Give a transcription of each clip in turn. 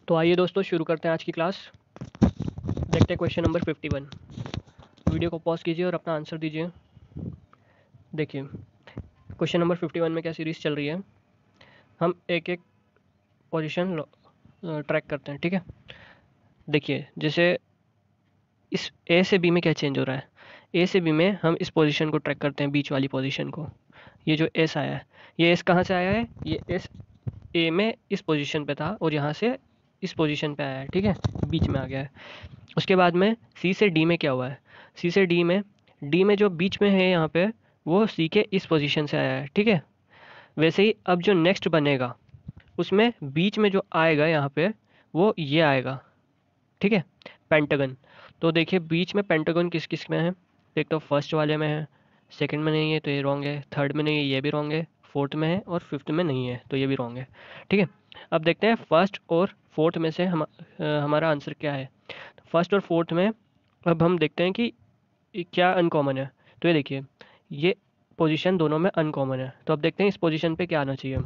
तो आइए दोस्तों शुरू करते हैं आज की क्लास। देखते हैं क्वेश्चन नंबर 51। वीडियो को पॉज कीजिए और अपना आंसर दीजिए। देखिए क्वेश्चन नंबर 51 में क्या सीरीज़ चल रही है, हम एक एक पोजीशन ट्रैक करते हैं, ठीक है। देखिए जैसे इस ए से बी में क्या चेंज हो रहा है, ए से बी में हम इस पोजीशन को ट्रैक करते हैं, बीच वाली पोजीशन को। ये जो एस आया है, ये एस कहाँ से आया है, ये एस ए में इस पोजीशन पे था और यहाँ से इस पोजीशन पे आया है, ठीक है, बीच में आ गया है। उसके बाद में सी से डी में क्या हुआ है, सी से डी में जो बीच में है यहाँ पे, वो सी के इस पोजीशन से आया है, ठीक है। वैसे ही अब जो नेक्स्ट बनेगा उसमें बीच में जो आएगा यहाँ पे वो ये आएगा, ठीक है, पेंटागन। तो देखिए बीच में पेंटागन किस किस में है, एक तो फर्स्ट वाले में है, सेकंड में नहीं है तो ये रॉन्ग है, थर्ड में नहीं है ये भी रॉन्ग है, फोर्थ में है और फिफ्थ में नहीं है तो ये भी रॉन्ग है, ठीक है। अब देखते हैं फर्स्ट और फोर्थ में से हमारा आंसर क्या है। फर्स्ट और फोर्थ में अब हम देखते हैं कि क्या अनकॉमन है। तो ये देखिए ये पोजीशन दोनों में अनकॉमन है, तो अब देखते हैं इस पोजीशन पे क्या आना चाहिए।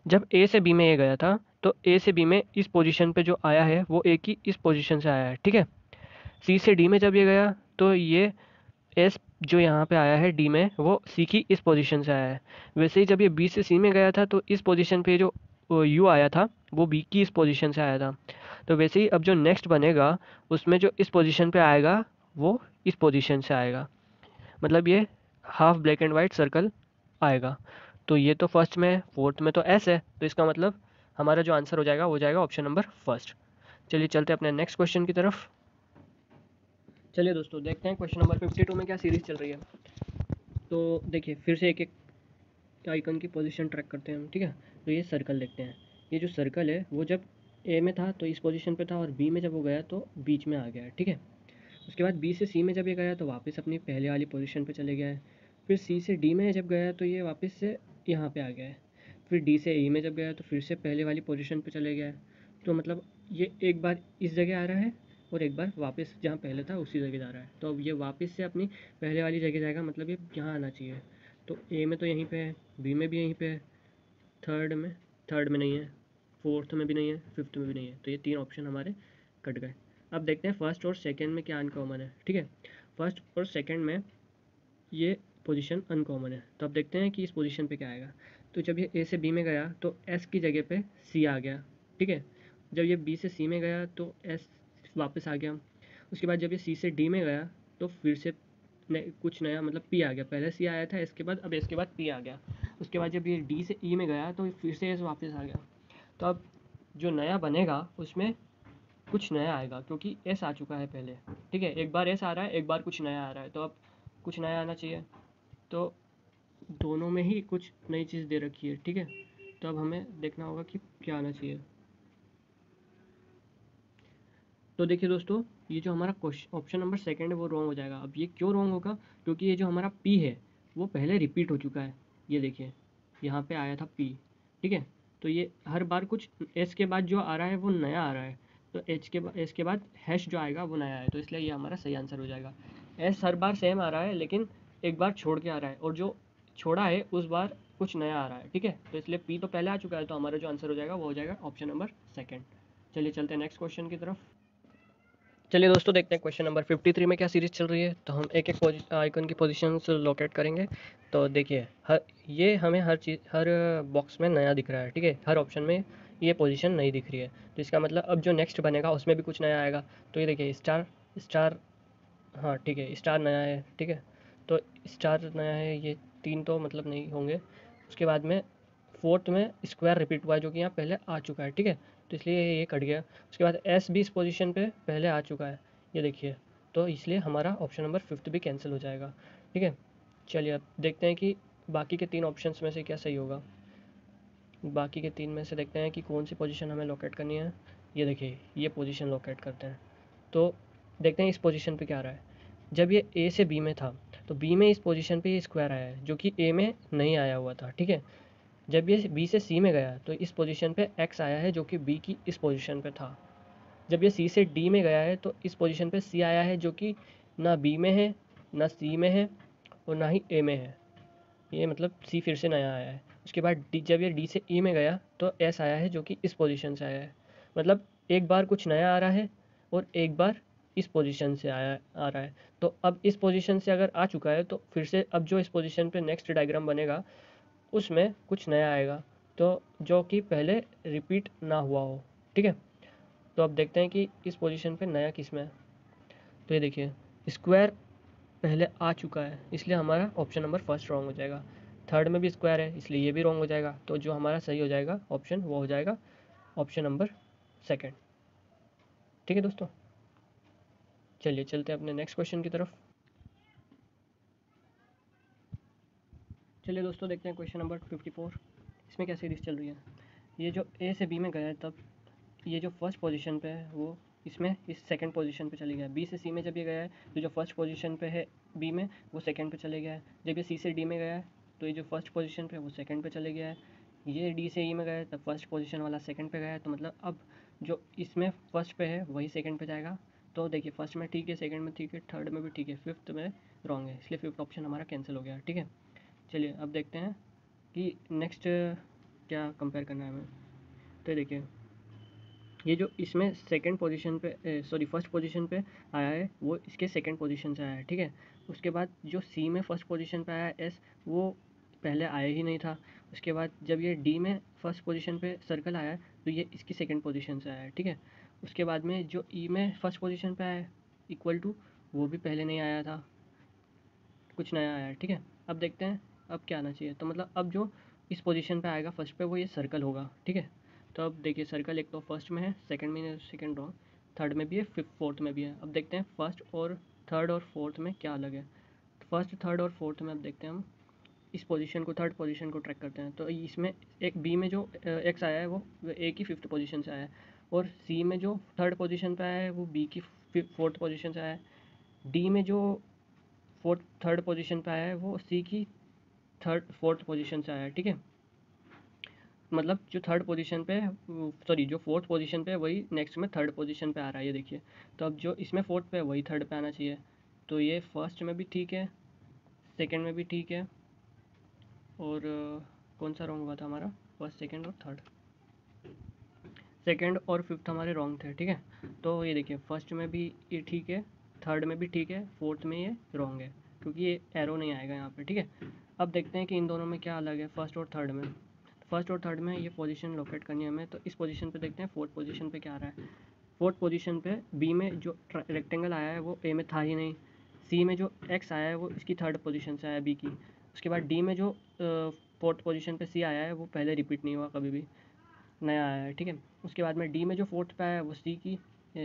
जब ए से बी में ये गया था तो ए से बी में इस पोजीशन पे जो आया है वो ए की इस पोजीशन से आया है, ठीक है। सी से डी में जब ये गया तो ये एस जो यहाँ पे आया है डी में वो सी की इस पोजीशन से आया है। वैसे ही जब ये बी से सी में गया था तो इस पोजीशन पे जो यू आया था वो बी की इस पोजीशन से आया था। तो वैसे ही अब जो नेक्स्ट बनेगा उसमें जो इस पोजीशन पे आएगा वो इस पोजीशन से आएगा, मतलब ये half black and white circle आएगा। तो ये तो फर्स्ट में है, फोर्थ में तो एस है, तो इसका मतलब हमारा जो आंसर हो जाएगा वो जाएगा ऑप्शन नंबर फर्स्ट। चलिए चलते हैं अपने नेक्स्ट क्वेश्चन की तरफ। चलिए दोस्तों देखते हैं क्वेश्चन नंबर 52 में क्या सीरीज चल रही है। तो देखिए फिर से एक एक आइकन की पोजीशन ट्रैक करते हैं हम, ठीक है। तो ये सर्कल देखते हैं, ये जो सर्कल है वो जब ए में था तो इस पोजीशन पे था और बी में जब वो गया तो बीच में आ गया है, ठीक है। उसके बाद बी से सी में जब ये गया तो वापस अपनी पहले वाली पोजीशन पे चले गया है। फिर सी से डी में जब गया तो ये वापस से यहाँ पे आ गया है। फिर डी से ई में जब गया तो फिर से पहले वाली पोजीशन पे चले गया है। तो मतलब ये एक बार इस जगह आ रहा है और एक बार वापस जहाँ पहले था उसी जगह जा रहा है। तो अब ये वापस से अपनी पहले वाली जगह जाएगा, मतलब ये यहाँ आना चाहिए। तो ए में तो यहीं पे है, बी में भी यहीं पे है, थर्ड में नहीं है, फोर्थ में भी नहीं है, फिफ्थ में भी नहीं है, तो ये तीन ऑप्शन हमारे कट गए। अब देखते हैं फर्स्ट और सेकंड में क्या अनकॉमन है, ठीक है। फर्स्ट और सेकंड में ये पोजीशन अनकॉमन है, तो अब देखते हैं कि इस पोजीशन पे क्या आएगा। तो जब ये ए से बी में गया तो एस की जगह पे सी आ गया, ठीक है। जब ये बी से सी में गया तो एस वापस आ गया। उसके बाद जब ये सी से डी में गया तो फिर से कुछ नया, मतलब पी आ गया, पहले सी आया था इसके बाद, अब इसके बाद पी आ गया। उसके बाद जब ये डी से ई में गया तो फिर से एस वापस आ गया। तो अब जो नया बनेगा उसमें कुछ नया आएगा क्योंकि एस आ चुका है पहले, ठीक है। एक बार एस आ रहा है, एक बार कुछ नया आ रहा है, तो अब कुछ नया आना चाहिए। तो दोनों में ही कुछ नई चीज़ दे रखी है, ठीक है। तो अब हमें देखना होगा कि क्या आना चाहिए। तो देखिए दोस्तों ये जो हमारा क्वेश्चन ऑप्शन नंबर सेकंड है वो रॉन्ग हो जाएगा। अब ये क्यों रॉन्ग होगा, क्योंकि ये जो हमारा पी है वो पहले रिपीट हो चुका है। ये देखिए यहाँ पे आया था पी, ठीक है। तो ये हर बार कुछ एस के बाद जो आ रहा है वो नया आ रहा है, तो एस के बाद हैश जो आएगा वो नया है, तो इसलिए ये हमारा सही आंसर हो जाएगा। एस हर बार सेम आ रहा है लेकिन एक बार छोड़ के आ रहा है, और जो छोड़ा है उस बार कुछ नया आ रहा है, ठीक है। तो इसलिए पी तो पहले आ चुका है, तो हमारा जो आंसर हो जाएगा वो हो जाएगा ऑप्शन नंबर सेकंड। चलिए चलते हैं नेक्स्ट क्वेश्चन की तरफ। चलिए दोस्तों देखते हैं क्वेश्चन नंबर 53 में क्या सीरीज़ चल रही है। तो हम एक एक आइकन की पोजीशन लोकेट करेंगे। तो देखिए ये हमें हर चीज़, हर बॉक्स में नया दिख रहा है, ठीक है। हर ऑप्शन में ये पोजीशन नहीं दिख रही है, तो इसका मतलब अब जो नेक्स्ट बनेगा उसमें भी कुछ नया आएगा। तो ये देखिए स्टार स्टार, हाँ ठीक है, स्टार नया है, ठीक है। तो स्टार नया है, ये तीन तो मतलब नहीं होंगे। उसके बाद में फोर्थ में स्क्वायर रिपीट हुआ है जो कि यहाँ पहले आ चुका है, ठीक है। तो इसलिए ये कट गया। उसके बाद एस भी इस पोजीशन पे पहले आ चुका है, ये देखिए। तो इसलिए हमारा ऑप्शन नंबर फिफ्थ भी कैंसिल हो जाएगा, ठीक है। चलिए अब देखते हैं कि बाकी के तीन ऑप्शंस में से क्या सही होगा। बाकी के तीन में से देखते हैं कि कौन सी पोजीशन हमें लोकेट करनी है। ये देखिए ये पोजीशन लोकेट करते हैं। तो देखते हैं इस पोजीशन पे क्या आ रहा है। जब ये ए से बी में था तो बी में इस पोजीशन पे ये स्क्वायर आया है जो कि ए में नहीं आया हुआ था, ठीक है। जब ये बी से सी में गया तो इस पोजीशन पे एक्स आया है जो कि बी की इस पोजीशन पे था। जब ये सी से डी में गया है तो इस पोजीशन पे सी आया है जो कि ना बी में है ना सी में है और ना ही ए में है, ये मतलब सी फिर से नया आया है। उसके बाद जब ये डी से ई में गया तो एस आया है जो कि इस पोजीशन से आया है। मतलब एक बार कुछ नया आ रहा है और एक बार इस पोजीशन से आ रहा है। तो अब इस पोजीशन से अगर आ चुका है तो फिर से अब जो इस पोजीशन पे नेक्स्ट डायग्राम बनेगा उसमें कुछ नया आएगा, तो जो कि पहले रिपीट ना हुआ हो। ठीक है, तो अब देखते हैं कि इस पोजीशन पे नया किस में है। तो ये देखिए, स्क्वायर पहले आ चुका है, इसलिए हमारा ऑप्शन नंबर फर्स्ट रॉन्ग हो जाएगा। थर्ड में भी स्क्वायर है, इसलिए ये भी रॉन्ग हो जाएगा। तो जो हमारा सही हो जाएगा ऑप्शन, वो हो जाएगा ऑप्शन नंबर सेकंड। ठीक है दोस्तों, चलिए चलते हैं अपने नेक्स्ट क्वेश्चन की तरफ। चलिए दोस्तों, देखते हैं क्वेश्चन नंबर 54। इसमें क्या सीरीज़ चल रही है। ये जो ए से बी में गया है, तब ये जो फर्स्ट पोजीशन पे है वो इसमें इस सेकंड पोजीशन पे चले गया है। बी से सी में जब ये गया है तो जो फर्स्ट पोजीशन पे है बी में, वो सेकंड पे चले गया है। जब ये सी से डी में गया है तो ये जो फर्स्ट पोजीशन पे है वो सेकंड पे चले गया है। ये डी से ई में गया है तब फर्स्ट पोजीशन वाला सेकंड पे गया है। तो मतलब अब जो इसमें फर्स्ट पे है वही सेकंड पे जाएगा। तो देखिए, फर्स्ट में ठीक है, सेकंड में ठीक है, थर्ड में भी ठीक है, फिफ्थ में रॉन्ग है, इसलिए फिफ्थ ऑप्शन हमारा कैंसिल हो गया। ठीक है, चलिए अब देखते हैं कि नेक्स्ट क्या कंपेयर करना है हमें। तो देखिए, ये जो इसमें सेकंड पोजीशन पे सॉरी फर्स्ट पोजीशन पे आया है वो इसके सेकंड पोजीशन से आया है। ठीक है, उसके बाद जो सी में फर्स्ट पोजीशन पे आया है एस, वो पहले आया ही नहीं था। उसके बाद जब ये डी में फर्स्ट पोजीशन पे सर्कल आया है तो ये इसकी सेकंड पोजीशन से आया है। ठीक है, उसके बाद में जो ई में फर्स्ट पोजीशन पे आया है इक्वल टू, वो भी पहले नहीं आया था, कुछ नया आया है। ठीक है, अब देखते हैं अब क्या आना चाहिए। तो मतलब अब जो इस पोजीशन पे आएगा फर्स्ट पे वो ये सर्कल होगा। ठीक है, तो अब देखिए, सर्कल एक तो फर्स्ट में है, सेकंड में है, सेकंड रॉन्ग, थर्ड में भी है, फिफ्थ फोर्थ में भी है। अब देखते हैं फर्स्ट और थर्ड और फोर्थ में क्या अलग है। फर्स्ट, थर्ड और फोर्थ में अब देखते हैं हम इस पोजीशन को, थर्ड पोजीशन को ट्रैक करते हैं। तो इसमें एक बी में जो एक्स आया है वो ए की फिफ्थ पोजीशन से आया है, और सी में जो थर्ड पोजीशन पे आया है वो बी की फोर्थ पोजीशन से आया है। डी में जो थर्ड पोजीशन पे आया है वो सी की फोर्थ पोजीशन से आया है। ठीक है, मतलब जो थर्ड पोजीशन पे सॉरी जो फोर्थ पोजीशन पे है वही नेक्स्ट में थर्ड पोजीशन पे आ रहा है, ये देखिए। तो अब जो इसमें फोर्थ पे है वही थर्ड पे आना चाहिए। तो ये फर्स्ट में भी ठीक है, सेकंड में भी ठीक है, और कौन सा रॉन्ग हुआ था हमारा, फर्स्ट सेकंड और थर्ड, सेकंड और फिफ्थ हमारे रॉन्ग थे। ठीक है, तो ये देखिए, फर्स्ट में भी ये ठीक है, थर्ड में भी ठीक है, फोर्थ में ये रॉन्ग है क्योंकि ये एरो नहीं आएगा यहाँ पे। ठीक है, अब देखते हैं कि इन दोनों में क्या अलग है फर्स्ट और थर्ड में। फर्स्ट और थर्ड में ये पोजीशन लोकेट करनी है हमें, तो इस पोजीशन पे देखते हैं फोर्थ पोजीशन पे क्या आ रहा है। फोर्थ पोजीशन पे बी में जो रेक्टेंगल आया है वो ए में था ही नहीं। सी में जो एक्स आया है वो इसकी थर्ड पोजीशन से आया है, बी की। उसके बाद डी में जो फोर्थ पोजीशन पे सी आया है वो पहले रिपीट नहीं हुआ कभी भी, नया आया है। ठीक है, उसके बाद में डी में जो फोर्थ पे आया है वो सी की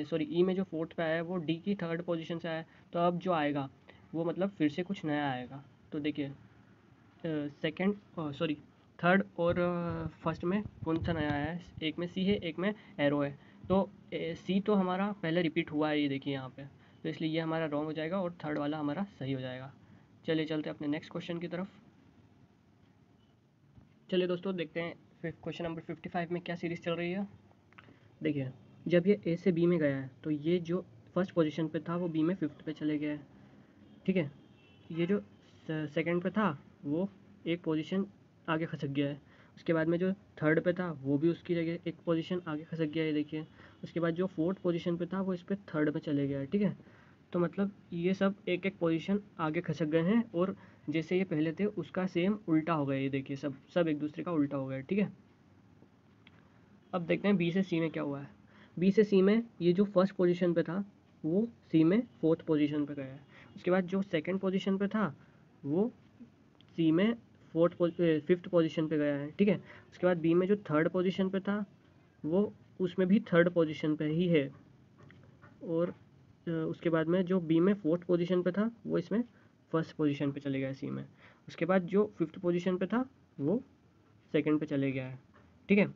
सॉरी ई में जो फोर्थ पे आया है वो डी की थर्ड पोजीशन से आया है। तो अब जो आएगा वो मतलब फिर से कुछ नया आएगा। तो देखिए, सेकंड सॉरी थर्ड और फर्स्ट में कौन सा नया आया है, एक में सी है, एक में एरो है। तो सी तो हमारा पहले रिपीट हुआ है, ये देखिए यहाँ पे, तो इसलिए ये हमारा रॉन्ग हो जाएगा और थर्ड वाला हमारा सही हो जाएगा। चलिए चलते हैं अपने नेक्स्ट क्वेश्चन की तरफ। चलिए दोस्तों, देखते हैं फिर क्वेश्चन नंबर 55 में क्या सीरीज़ चल रही है। देखिए, जब ये ए से बी में गया है तो ये जो फर्स्ट पोजीशन पे था वो बी में फिफ्थ पे चले गया है। ठीक है, ये जो सेकंड पे था वो एक पोजीशन आगे खसक गया है। उसके बाद में जो थर्ड पे था वो भी उसकी जगह एक पोजीशन आगे खसक गया है, देखिए। उसके बाद जो फोर्थ पोजीशन पे था वो इस पर थर्ड पे चले गया है। ठीक है, तो मतलब ये सब एक एक पोजीशन आगे खसक गए हैं, और जैसे ये पहले थे उसका सेम उल्टा हो गया, ये देखिए, सब सब एक दूसरे का उल्टा हो गया है। ठीक है, अब देखते हैं बी से सी में क्या हुआ है। बी से सी में ये जो फर्स्ट पोजीशन पे था वो सी में फोर्थ पोजीशन पे गया है। उसके बाद जो सेकंड पोजीशन पे था वो सी में फिफ्थ पोजीशन पे गया है। ठीक है, उसके बाद बी में जो थर्ड पोजीशन पे था वो उसमें भी थर्ड पोजीशन पे ही है, और उसके बाद में जो बी में फोर्थ पोजीशन पे था वो इसमें फर्स्ट पोजीशन पे चले गया है, सी में। उसके बाद जो फिफ्थ पोजीशन पे था वो सेकंड पे चले गया है। ठीक है,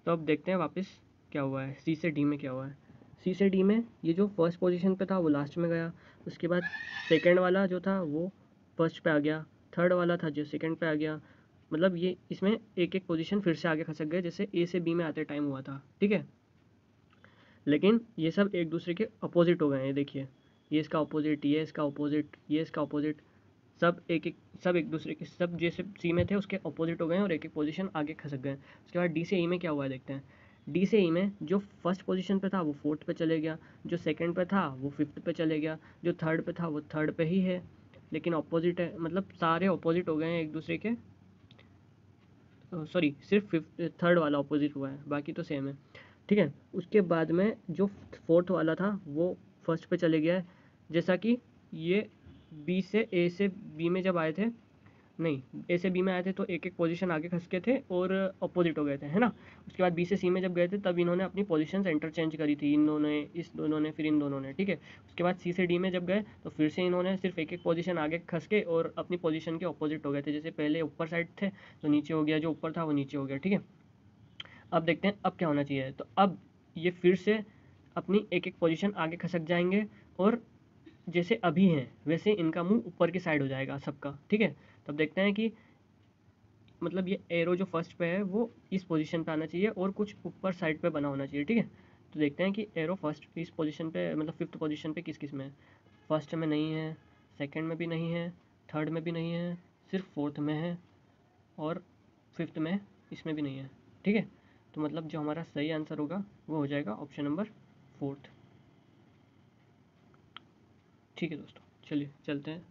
तो अब देखते हैं वापस क्या हुआ है, सी से डी में क्या हुआ है। सी से डी में ये जो फर्स्ट पोजीशन पे था वो लास्ट में गया। उसके बाद सेकंड वाला जो था वो फर्स्ट पे आ गया, थर्ड वाला था जो सेकंड पे आ गया। मतलब ये इसमें एक एक पोजीशन फिर से आगे खसक गए, जैसे ए से बी में आते टाइम हुआ था। ठीक है, लेकिन ये सब एक दूसरे के अपोजिट हो गए हैं, देखिए, ये इसका अपोजिट, ये इसका अपोजिट, ये इसका अपोजिट, सब एक दूसरे के, सब जैसे सी में थे उसके अपोजिट हो गए हैं और एक एक पोजीशन आगे खसक गए हैं। उसके बाद डी से ई में क्या हुआ है देखते हैं। डी से ई में जो फर्स्ट पोजीशन पे था वो फोर्थ पे चले गया, जो सेकंड पे था वो फिफ्थ पे चले गया, जो थर्ड पे था वो थर्ड पे ही है, लेकिन ऑपोजिट है, मतलब सारे ऑपोजिट हो गए हैं एक दूसरे के। सॉरी, सिर्फ फिफ्थ थर्ड वाला ऑपोजिट हुआ है, बाकी तो सेम है। ठीक है, उसके बाद में जो फोर्थ वाला था वो फर्स्ट पे चले गया है, जैसा कि ये बी से ए से बी में जब आए थे, नहीं, ए से बी में आए थे तो एक एक पोजीशन आगे खस के थे और अपोजिट हो गए थे, है ना। उसके बाद बी से सी में जब गए थे तब इन्होंने अपनी पोजीशंस इंटरचेंज करी थी, इन दोनों ने, इस दोनों ने, फिर इन दोनों ने, ठीक है। उसके बाद सी से डी में जब गए तो फिर से इन्होंने सिर्फ एक एक पोजीशन आगे खस के और अपनी पोजीशन के अपोजिट हो गए थे, जैसे पहले ऊपर साइड थे तो नीचे हो गया, जो ऊपर था वो नीचे हो गया, ठीक है। अब देखते हैं अब क्या होना चाहिए, तो अब ये फिर से अपनी एक एक पोजीशन आगे खसक जाएंगे और जैसे अभी हैं वैसे इनका मुंह ऊपर की साइड हो जाएगा सबका, ठीक है। तब देखते हैं कि मतलब ये एरो जो फर्स्ट पे है वो इस पोजीशन पे आना चाहिए और कुछ ऊपर साइड पे बना होना चाहिए, ठीक है। तो देखते हैं कि एरो फर्स्ट इस पोजीशन पे, मतलब फिफ्थ पोजीशन पे किस किस में है। फर्स्ट में नहीं है, सेकंड में भी नहीं है, थर्ड में भी नहीं है, सिर्फ फोर्थ में है, और फिफ्थ में, इसमें भी नहीं है, ठीक है। तो मतलब जो हमारा सही आंसर होगा वो हो जाएगा ऑप्शन नंबर फोर्थ। ठीक है दोस्तों, चलिए चलते हैं